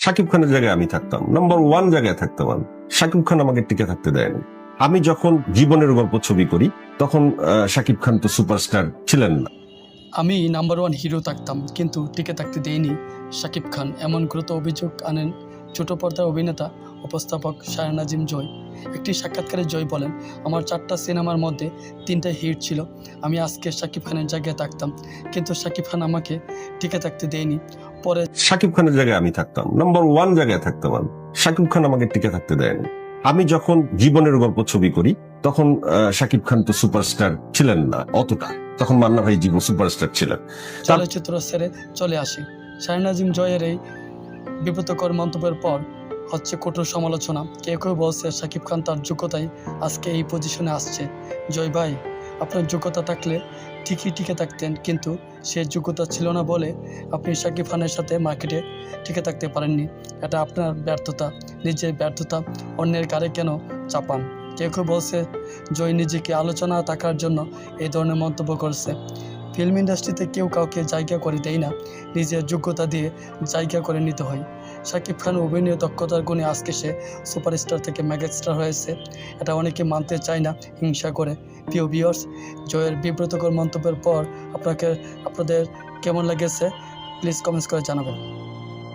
শাকিব খানের জায়গায় আমি থাকতাম, নাম্বার ওয়ান জায়গায় থাকতাম আমি। শাকিব খান আমাকে টিকে থাকতে দেয়নি। আমি যখন জীবনের গল্প ছবি করি তখন শাকিব খান তো সুপারস্টার ছিলেন না। আমি নাম্বার ওয়ান হিরো থাকতাম, কিন্তু টিকে থাকতে দেয়নি শাকিব খান, এমন গুরুতর অভিযোগ আনেন ছোট পর্দার অভিনেতা উপস্থাপক সায়রা নাজিম জয়। একটি সাক্ষাৎকারে জয় বলেন, আমার 4টা সিনেমার মধ্যে 3টা হিট ছিল। আমি আজকে শাকিব খানের জায়গায় থাকতাম, কিন্তু শাকিব খান আমাকে টিকে থাকতে দেয়নি। পরে শাকিব খানের জায়গায় আমি থাকতাম, নাম্বার ওয়ান জায়গায় থাকতাম আমি। শাকিব খান আমাকে টিকে থাকতে দেয়নি। আমি যখন জীবনের গল্প ছবি করি তখন শাকিব খান তো সুপারস্টার ছিলেন না অতটা, তখন মান্না ভাই জীবন সুপারস্টার ছিলেন। চলচ্চিত্র ছেড়ে চলে আসি। সায়রা নাজিম জয়ের এই বিব্রতকর মন্তব্যের পর হচ্ছে কঠোর সমালোচনা। কেউ কেউ বলছে শাকিব খান তার যোগ্যতায় আজকে এই পজিশনে আসছে। জয় ভাই, আপনার যোগ্যতা থাকলে ঠিকই টিকে থাকতেন, কিন্তু সে যোগ্যতা ছিল না বলে আপনি শাকিব খানের সাথে মার্কেটে টিকে থাকতে পারেননি। এটা আপনার ব্যর্থতা। নিজের ব্যর্থতা অন্যের কারে কেন চাপান? কেউ কেউ বলছে জয় নিজেকে আলোচনা থাকার জন্য এই ধরনের মন্তব্য করছে। ফিল্ম ইন্ডাস্ট্রিতে কেউ কাউকে জায়গা করে দেয় না, নিজের যোগ্যতা দিয়ে জায়গা করে নিতে হয়। শাকিব খান অভিনয় দক্ষতার গুণে আজকে সে সুপারস্টার থেকে মেগাস্টার হয়েছে, এটা অনেকে মানতে চায় না, হিংসা করে। প্রিয় ভিউয়ার্স, জয়ের বিব্রতকর মন্তব্যের পর আপনাদের কেমন লেগেছে প্লিজ কমেন্টস করে জানাবেন।